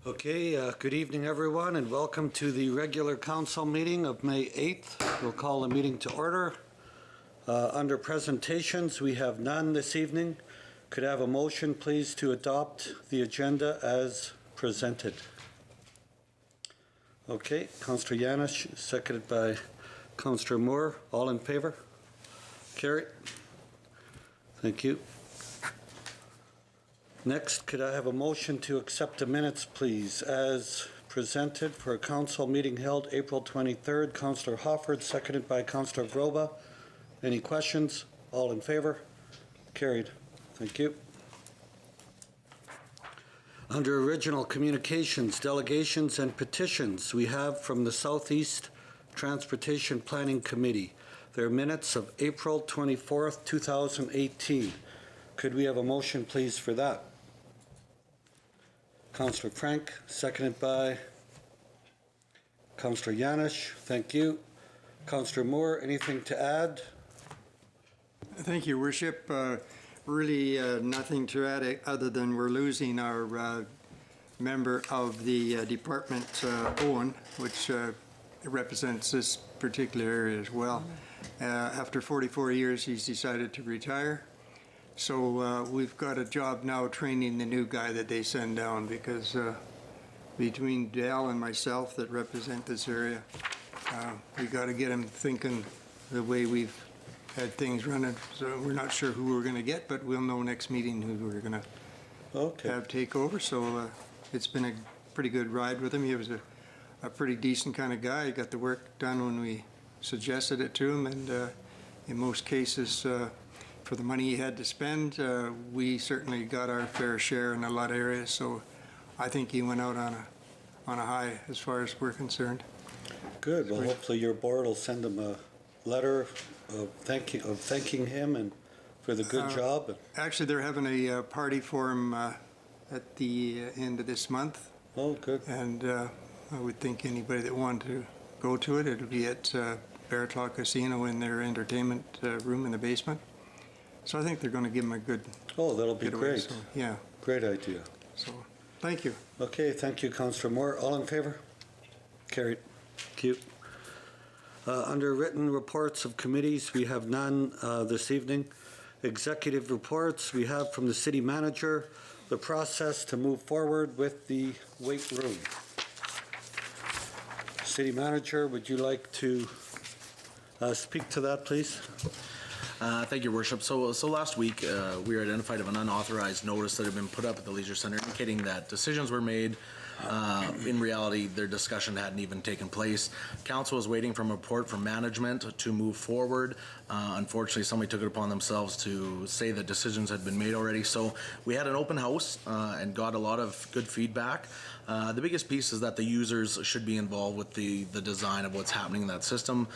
Okay, good evening everyone and welcome to the regular council meeting of May 8th. We'll call the meeting to order. Under presentations, we have none this evening. Could I have a motion please to adopt the agenda as presented? Okay, Councillor Yanish, seconded by Councillor Moore. All in favor? Carried. Thank you. Next, could I have a motion to accept the minutes, please, as presented for a council meeting held April 23rd. Councillor Hofford, seconded by Councillor Groba. Any questions? All in favor? Carried. Thank you. Under original communications, delegations, and petitions, we have from the Southeast Transportation Planning Committee their minutes of April 24th, 2018. Could we have a motion, please, for that? Councillor Frank, seconded by Councillor Yanish. Thank you. Councillor Moore, anything to add? Thank you, Worship. Really nothing to add other than we're losing our member of the department, Owen, which represents this particular area as well. After 44 years, he's decided to retire. So we've got a job now training the new guy that they send down, because between Dale and myself that represent this area, we got to get him thinking the way we've had things running. So we're not sure who we're going to get, but we'll know next meeting who we're going to have take over. So it's been a pretty good ride with him. He was a pretty decent kind of guy. He got the work done when we suggested it to him, and in most cases, for the money he had to spend, we certainly got our fair share in a lot of areas. So I think he went out on a high as far as we're concerned. Good. Well, hopefully your board will send him a letter of thanking him and for the good job. Actually, they're having a party for him at the end of this month. Oh, good. And I would think anybody that wanted to go to it, it'll be at Bearclaw Casino in their entertainment room in the basement. So I think they're going to give him a good. Oh, that'll be great. So, yeah. Great idea. So, thank you. Okay, thank you, Councillor Moore. All in favor? Carried. Thank you. Under written reports of committees, we have none this evening. Executive reports, we have from the city manager the process to move forward with the weight room. City manager, would you like to speak to that, please? Thank you, Your Worship. So last week, we were identified of an unauthorized notice that had been put up at the Leisure Centre indicating that decisions were made. In reality, their discussion hadn't even taken place. Council was waiting for a report from management to move forward. Unfortunately, somebody took it upon themselves to say that decisions had been made already. So we had an open house and got a lot of good feedback. The biggest piece is that the users should be involved with the design of what's happening in that system.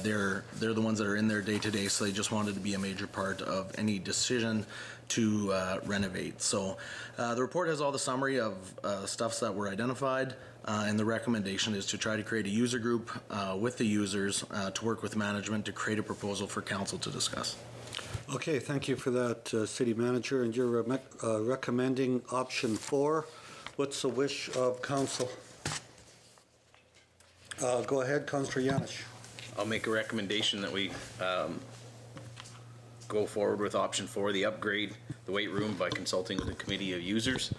They're the ones that are in there day to day, so they just wanted to be a major part of any decision to renovate. So the report has all the summary of stuffs that were identified, and the recommendation is to try to create a user group with the users to work with management to create a proposal for council to discuss. Okay, thank you for that, City Manager. And you're recommending option 4. What's the wish of council? Go ahead, Councillor Yanish. I'll make a recommendation that we go forward with option 4, the upgrade the weight room by consulting with a committee of users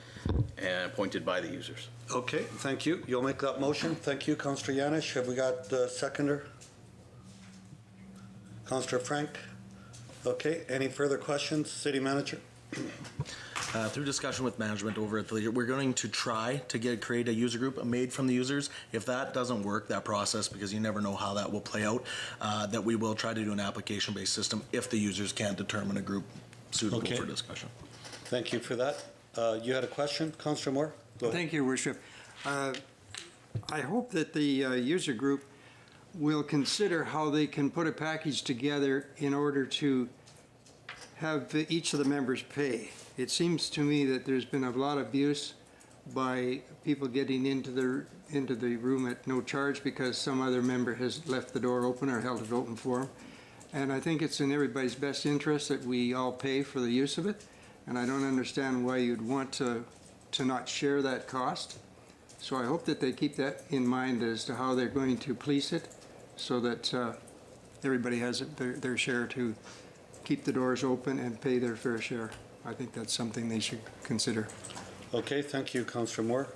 and appointed by the users. Okay, thank you. You'll make that motion. Thank you, Councillor Yanish. Have we got the seconder? Councillor Frank? Okay, any further questions? City Manager? Through discussion with management over at the Leisure, we're going to try to create a user group made from the users. If that doesn't work, that process, because you never know how that will play out, that we will try to do an application-based system if the users can't determine a group suitable for discussion. Thank you for that. You had a question, Councillor Moore? Go ahead. Thank you, Worship. I hope that the user group will consider how they can put a package together in order to have each of the members pay. It seems to me that there's been a lot of abuse by people getting into the room at no charge because some other member has left the door open or held it open for them. And I think it's in everybody's best interest that we all pay for the use of it. And I don't understand why you'd want to not share that cost. So I hope that they keep that in mind as to how they're going to police it, so that everybody has their share to keep the doors open and pay their fair share. I think that's something they should consider. Okay, thank you, Councillor Moore.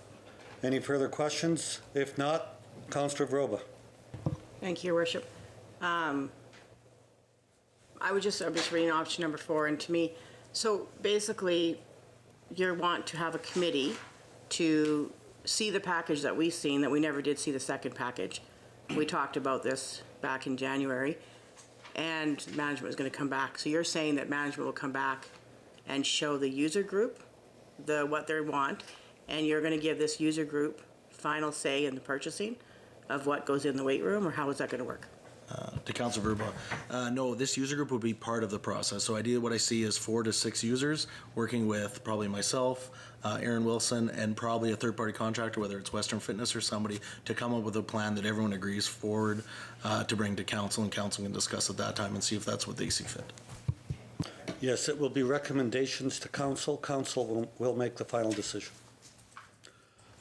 Any further questions? If not, Councillor Vroba. Thank you, Your Worship. I'm just reading option number 4, and to me, so basically, you want to have a committee to see the package that we've seen, that we never did see the second package. We talked about this back in January, and management was going to come back. So you're saying that management will come back and show the user group what they want, and you're going to give this user group final say in the purchasing of what goes in the weight room, or how is that going to work? To Councilor Verba, no, this user group would be part of the process. So ideally what I see is 4 to 6 users working with probably myself, Aaron Wilson, and probably a third-party contractor, whether it's Western Fitness or somebody, to come up with a plan that everyone agrees forward to bring to council, and council can discuss at that time and see if that's what they see fit. Yes, it will be recommendations to council. Council will make the final decision.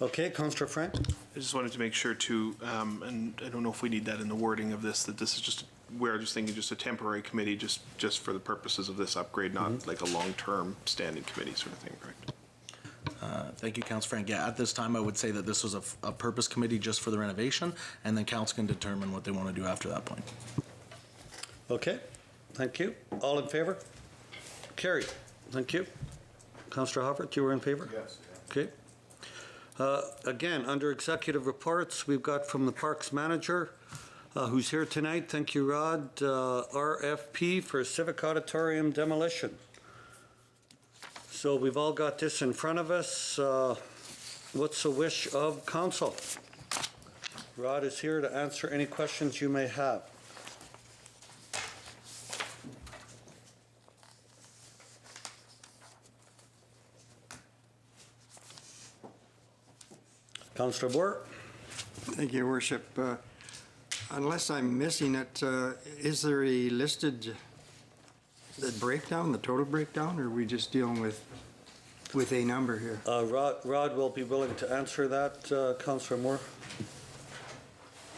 Okay, Councillor Frank? I just wanted to make sure too, and I don't know if we need that in the wording of this, that this is just, we're just thinking just a temporary committee, just for the purposes of this upgrade, not like a long-term standing committee sort of thing, correct? Thank you, Councilor Frank. Yeah, at this time, I would say that this was a purpose committee just for the renovation, and then council can determine what they want to do after that point. Okay, thank you. All in favor? Carried. Thank you. Councillor Hoffert, you were in favor? Yes. Okay. Again, under executive reports, we've got from the Parks Manager, who's here tonight. Thank you, Rod. RFP for Civic Auditorium demolition. So we've all got this in front of us. What's the wish of council? Rod is here to answer any questions you may have. Councillor Moore? Thank you, Your Worship. Unless I'm missing it, is there a listed the breakdown, the total breakdown, or are we just dealing with a number here? Rod will be willing to answer that, Councillor Moore.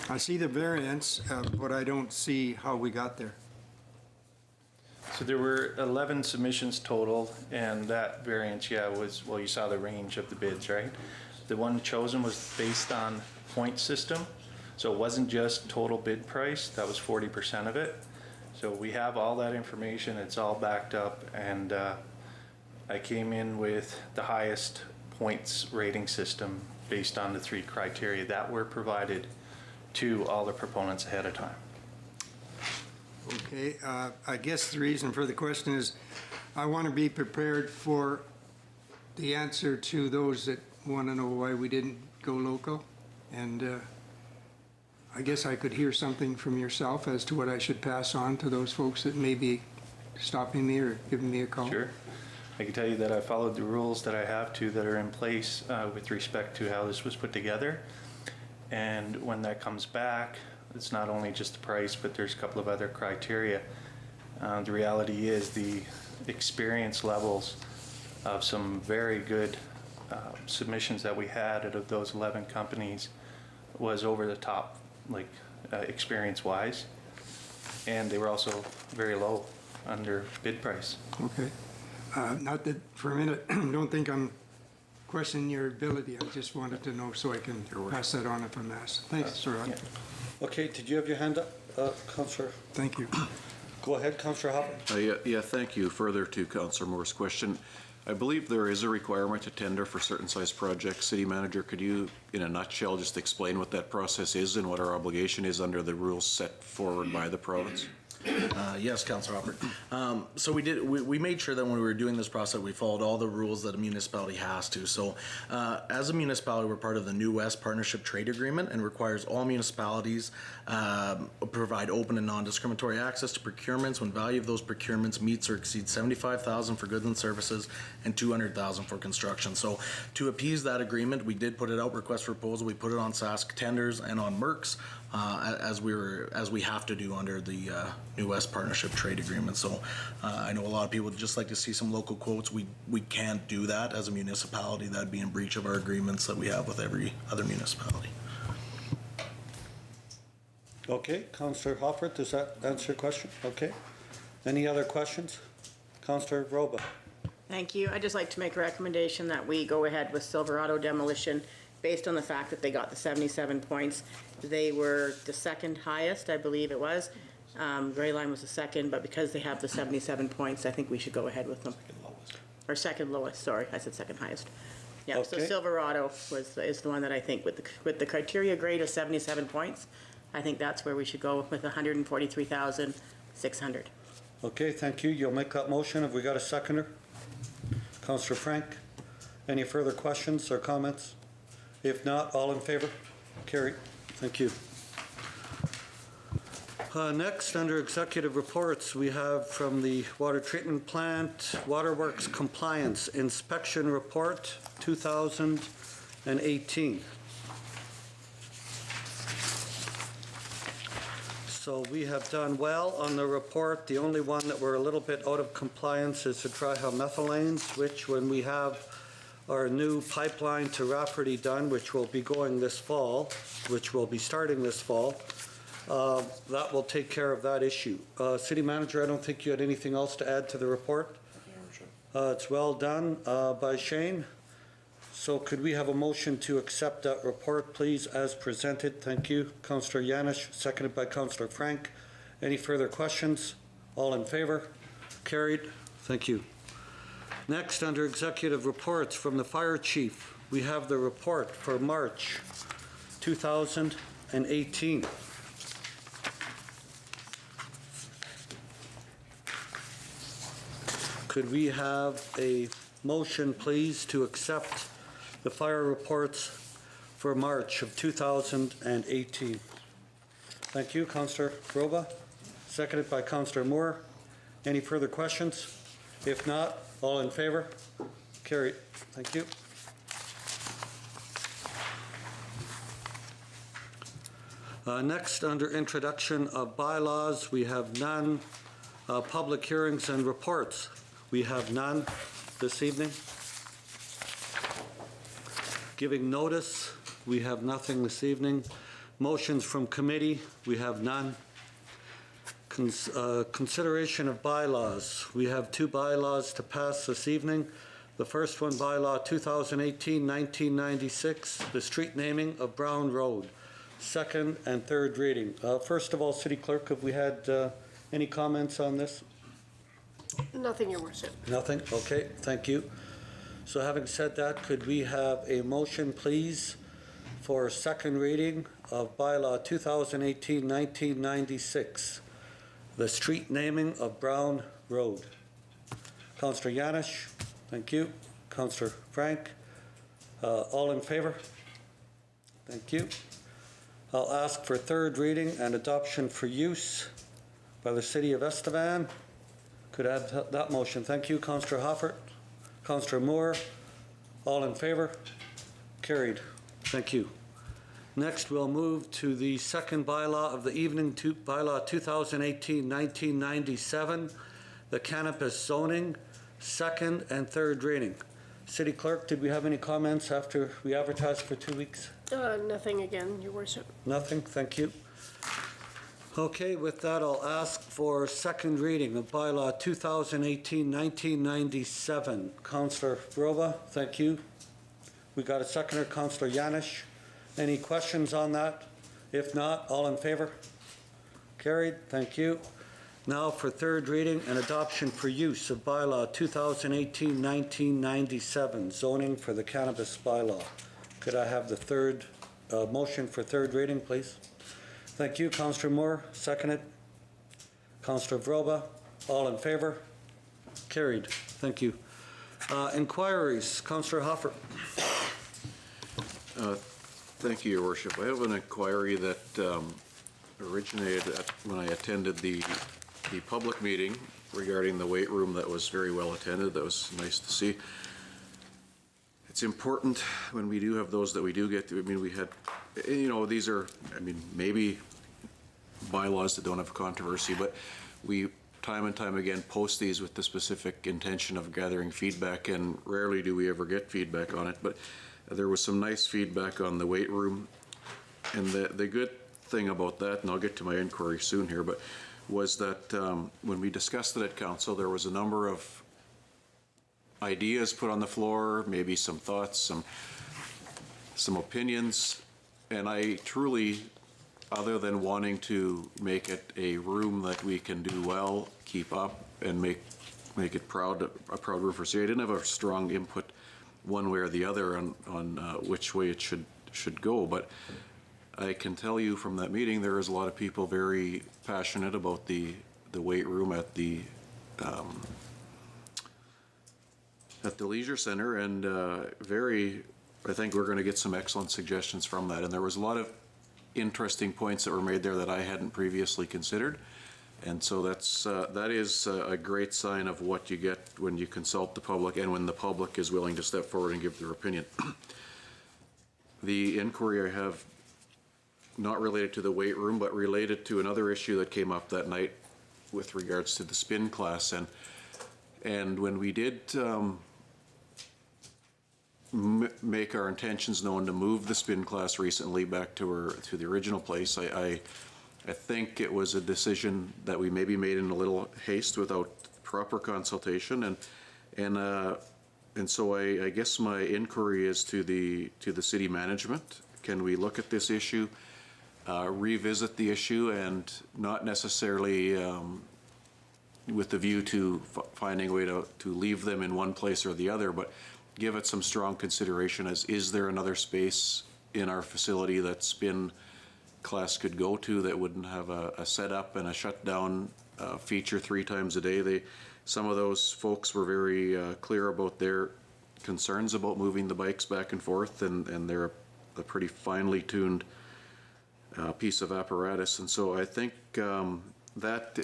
I see the variance, but I don't see how we got there. So there were 11 submissions total, and that variance, was, well, you saw the range of the bids, right? The one chosen was based on point system, so it wasn't just total bid price, that was 40% of it. So we have all that information, it's all backed up, and I came in with the highest points rating system based on the 3 criteria that were provided to all the proponents ahead of time. Okay, I guess the reason for the question is I want to be prepared for the answer to those that want to know why we didn't go local. And I guess I could hear something from yourself as to what I should pass on to those folks that may be stopping me or giving me a call. Sure. I can tell you that I followed the rules that I have to that are in place with respect to how this was put together. And when that comes back, it's not only just the price, but there's a couple of other criteria. The reality is the experience levels of some very good submissions that we had out of those 11 companies was over the top, like experience-wise. And they were also very low under bid price. Okay. Not that for a minute, don't think I'm questioning your ability. I just wanted to know so I can pass that on if I'm asked. Thanks, Sir Rod. Yeah. Okay, did you have your hand up, Councillor? Thank you. Go ahead, Councillor Hoffman. Yeah, thank you. Further to Councillor Moore's question, I believe there is a requirement to tender for certain size projects. City Manager, could you, in a nutshell, just explain what that process is and what our obligation is under the rules set forward by the province? Yes, Councilor Hopper. So we made sure that when we were doing this process, we followed all the rules that a municipality has to. So as a municipality, we're part of the New West Partnership Trade Agreement and requires all municipalities provide open and non-discriminatory access to procurements when value of those procurements meets or exceeds $75,000 for goods and services and $200,000 for construction. So to appease that agreement, we did put it out, request for proposal. We put it on Sask tenders and on Merck's. as we have to do under the New West Partnership Trade Agreement. So I know a lot of people would just like to see some local quotes. We can't do that as a municipality. That'd be in breach of our agreements that we have with every other municipality. Okay, Councillor Hoffert, does that answer your question? Okay. Any other questions? Councillor Roba. Thank you. I'd just like to make a recommendation that we go ahead with Silverado demolition based on the fact that they got the 77 points. They were the second highest, I believe it was. Gray Line was the second, but because they have the 77 points, I think we should go ahead with them. Or second lowest, sorry, I said second highest. Yeah, so Okay. Silverado is the one that I think with the criteria grade of 77 points, I think that's where we should go with 143,600. Okay, thank you. You'll make that motion. Have we got a seconder? Councillor Frank. Any further questions or comments? If not, all in favor? Carried. Thank you. Next, under executive reports, we have from the Water Treatment Plant Waterworks Compliance Inspection Report 2018. So we have done well on the report. The only one that we're a little bit out of compliance is the trihalmethylanes, which when we have our new pipeline to Rafferty done, which will be going this fall, which will be starting this fall, that will take care of that issue. City Manager, I don't think you had anything else to add to the report? It's well done by Shane. So could we have a motion to accept that report, please, as presented? Thank you. Councillor Yanish, seconded by Councillor Frank. Any further questions? All in favor? Carried. Thank you. Next, under executive reports from the Fire Chief, we have the report for March 2018. Could we have a motion, please, to accept the fire reports for March of 2018? Thank you, Councillor Roba, seconded by Councillor Moore. Any further questions? If not, all in favor? Carried. Thank you. Next, under introduction of bylaws, we have none. Public hearings and reports, we have none this evening. Giving notice, we have nothing this evening. Motions from committee, we have none. Consideration of bylaws. We have two bylaws to pass this evening. The first one, bylaw 2018-1996, the street naming of Brown Road. Second and third reading. First of all, City Clerk, have we had any comments on this? Nothing, Your Worship. Nothing? Okay, thank you. So having said that, could we have a motion, please, for second reading of bylaw 2018-1996, the street naming of Brown Road? Councillor Yanish, thank you. Councillor Frank, all in favor? Thank you. I'll ask for third reading and adoption for use by the City of Estevan. Could I have that motion? Thank you. Councillor Hoffert, Councillor Moore, all in favor? Carried. Thank you. Next, we'll move to the second bylaw of the evening, bylaw 2018-1997, the cannabis zoning, second and third reading. City Clerk, did we have any comments after we advertised for 2 weeks? Nothing again, Your Worship. Nothing, thank you. Okay, with that, I'll ask for second reading of bylaw 2018-1997. Councillor Roba, thank you. We got a seconder, Councillor Yanish. Any questions on that? If not, all in favor? Carried, thank you. Now for third reading and adoption for use of bylaw 2018-1997, zoning for the cannabis bylaw. Could I have the third motion for third reading, please? Thank you, Councillor Moore, seconded. Councillor Vroba, all in favor? Carried, thank you. Inquiries, Councillor Hoffer. Thank you, Your Worship. I have an inquiry that originated when I attended the public meeting regarding the weight room that was very well attended. That was nice to see. It's important when we do have those that we do get to. I mean, we had these are, I mean, maybe bylaws that don't have controversy, but we time and time again post these with the specific intention of gathering feedback, and rarely do we ever get feedback on it. But there was some nice feedback on the weight room, and the good thing about that, and I'll get to my inquiry soon here, but was that when we discussed it at council, there was a number of ideas put on the floor, maybe some thoughts, some opinions, and I truly, other than wanting to make it a room that we can do well, keep up, and make it a proud room for city, I didn't have a strong input one way or the other on which way it should go, but I can tell you from that meeting, there is a lot of people very passionate about the weight room at the leisure center, and I think we're going to get some excellent suggestions from that. And there was a lot of interesting points that were made there that I hadn't previously considered. And so that is a great sign of what you get when you consult the public and when the public is willing to step forward and give their opinion. The inquiry I have, not related to the weight room, but related to another issue that came up that night with regards to the spin class. And when we did make our intentions known to move the spin class recently back to the original place, I think it was a decision that we maybe made in a little haste without proper consultation, and so I guess my inquiry is to the city management. Can we look at this issue, revisit the issue, and not necessarily with the view to finding a way to leave them in one place or the other, but give it some strong consideration as, is there another space in our facility that spin class could go to that wouldn't have a setup and a shutdown feature 3 times a day. Some of those folks were very clear about their concerns about moving the bikes back and forth, and they're a pretty finely tuned piece of apparatus. And so I think that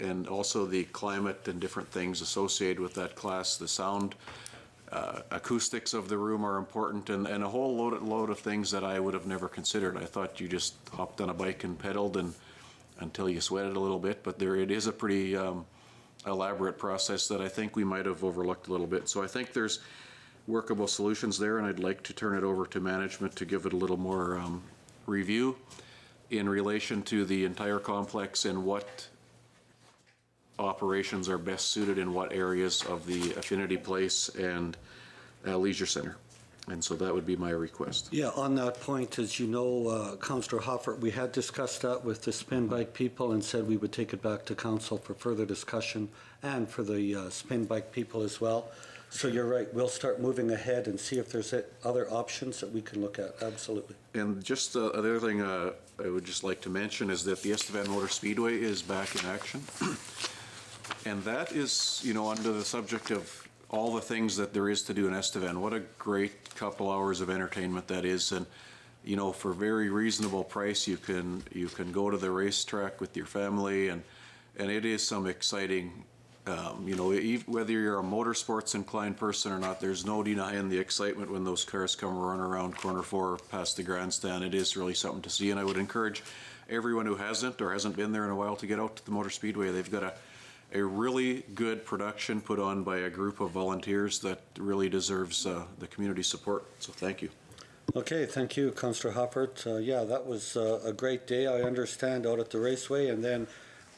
and also the climate and different things associated with that class, the sound, acoustics of the room are important, and a whole load of things that I would have never considered. I thought you just hopped on a bike and pedaled until you sweated a little bit, but it is a pretty elaborate process that I think we might have overlooked a little bit. So I think there's workable solutions there, and I'd like to turn it over to management to give it a little more review in relation to the entire complex and what operations are best suited in what areas of the Affinity Place and Leisure Center. And so that would be my request. Yeah, on that point, as you know, Councillor Hoffert, we had discussed that with the spin bike people and said we would take it back to council for further discussion and for the spin bike people as well. So you're right, we'll start moving ahead and see if there's other options that we can look at, absolutely. And just the other thing I would just like to mention is that the Estevan Motor Speedway is back in action. And that is, under the subject of all the things that there is to do in Estevan, what a great couple hours of entertainment that is. And, for very reasonable price, you can go to the racetrack with your family, and it is some exciting, whether you're a motorsports inclined person or not, there's no denying the excitement when those cars come running around corner 4 past the grandstand. It is really something to see, and I would encourage everyone who hasn't been there in a while to get out to the Motor Speedway. They've got a really good production put on by a group of volunteers that really deserves the community support. So thank you. Okay, thank you, Councillor Hoffert. Yeah, that was a great day, I understand, out at the raceway, and then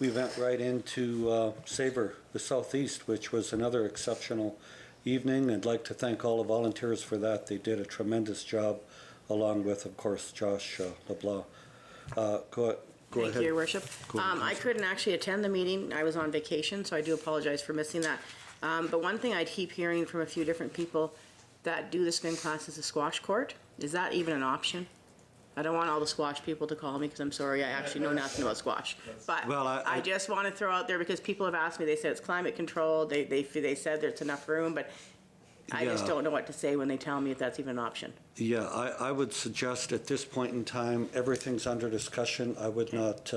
we went right into Savor, the Southeast, which was another exceptional evening. I'd like to thank all the volunteers for that. They did a tremendous job, along with, of course, Josh LeBlanc. Go Thank ahead. you, Your Worship. I couldn't actually attend the meeting. I was on vacation, so I do apologize for missing that. But one thing I keep hearing from a few different people that do the spin class is a squash court. Is that even an option? I don't want all the squash people to call me because I'm sorry, I actually know nothing about squash. But Well, I just want to throw out there because people have asked me, they said it's climate controlled, they said there's enough room, but I just Yeah. don't know what to say when they tell me if that's even an option. Yeah, I would suggest at this point in time, everything's under discussion. I would not,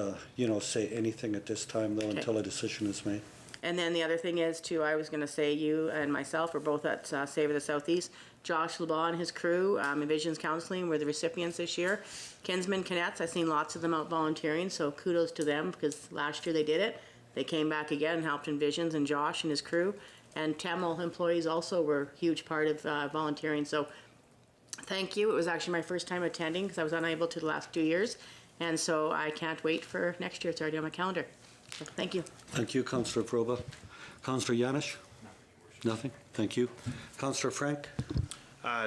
say anything at this time, though, Okay. until a decision is made. And then the other thing is too, I was gonna say you and myself were both at Save the Southeast. Josh LeBon and his crew, Envisions Counseling, were the recipients this year. Kinsman Cadets, I've seen lots of them out volunteering, so kudos to them, because last year they did it. They came back again and helped Envisions and Josh and his crew. And Tamil employees also were a huge part of volunteering, so thank you. It was actually my first time attending, because I was unable to the last 2 years. And so I can't wait for next year. It's already on my calendar. So thank you. Thank you, Councillor Froba. Councillor Yanish? Nothing? Thank you. Councillor Frank?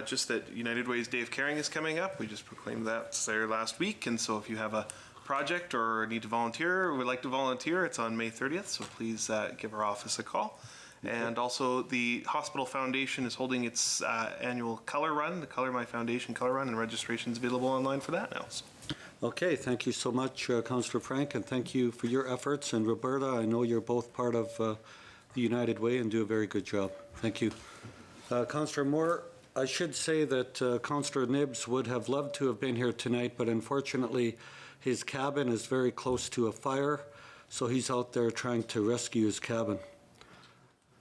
Just that United Way's Dave Caring is coming up. We just proclaimed that there last week, and so if you have a project or need to volunteer or would like to volunteer, it's on May 30th, so please give our office a call. And also, the Hospital Foundation is holding its annual color run, the Color My Foundation color run, and registration's available online for that now. So. Okay, thank you so much, Councillor Frank, and thank you for your efforts. And Roberta, I know you're both part of the United Way and do a very good job. Thank you. Councillor Moore, I should say that Councillor Nibbs would have loved to have been here tonight, but unfortunately his cabin is very close to a fire, so he's out there trying to rescue his cabin.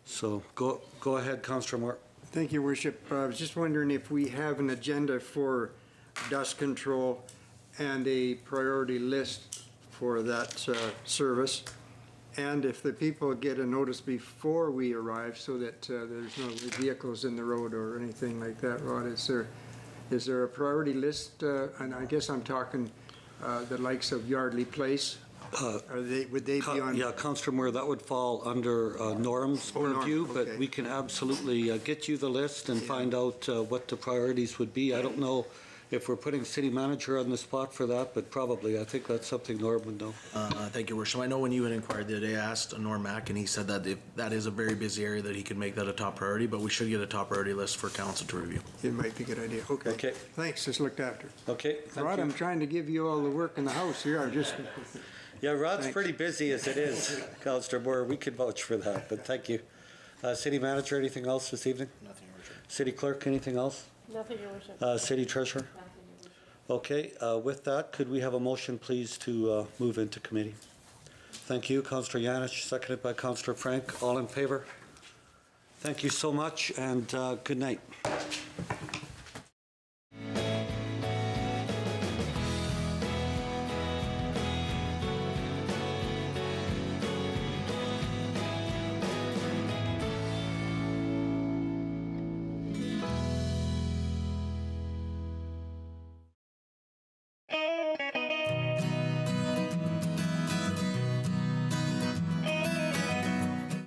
So go ahead, Councillor Moore. Thank you, Worship. I was just wondering if we have an agenda for dust control and a priority list for that service, and if the people get a notice before we arrive so that there's no vehicles in the road or anything like that. Rod, is there a priority list? And I guess I'm talking the likes of Yardley Place. Would they be on? Yeah, Councillor Moore, that would fall under Norm's purview, Norm, but okay. we can absolutely get you the list and find out what the priorities would be. I don't know if we're putting city manager on the spot for that, but probably. I think that's something Norm would know. Thank you, Worship. I know when you had inquired the other day, I asked Norm Mack, and he said that if that is a very busy area, that he could make that a top priority, but we should get a top priority list for council to review. It might be a good idea. Okay. Okay. Thanks, just looked after. Okay, thank Rod, you. I'm trying to give you all the work in the house here. I'm just, Yeah, Rod's Thanks. pretty busy as it is, Councillor Moore. We could vouch for that, but thank you. City manager, anything else this evening? Nothing, Your Worship. City clerk, anything else? Nothing, Your Worship. City treasurer? Okay, with that, could we have a motion, please, to move into committee? Thank you, Councillor Yanish, seconded by Councillor Frank. All in favor? Thank you so much, and good night.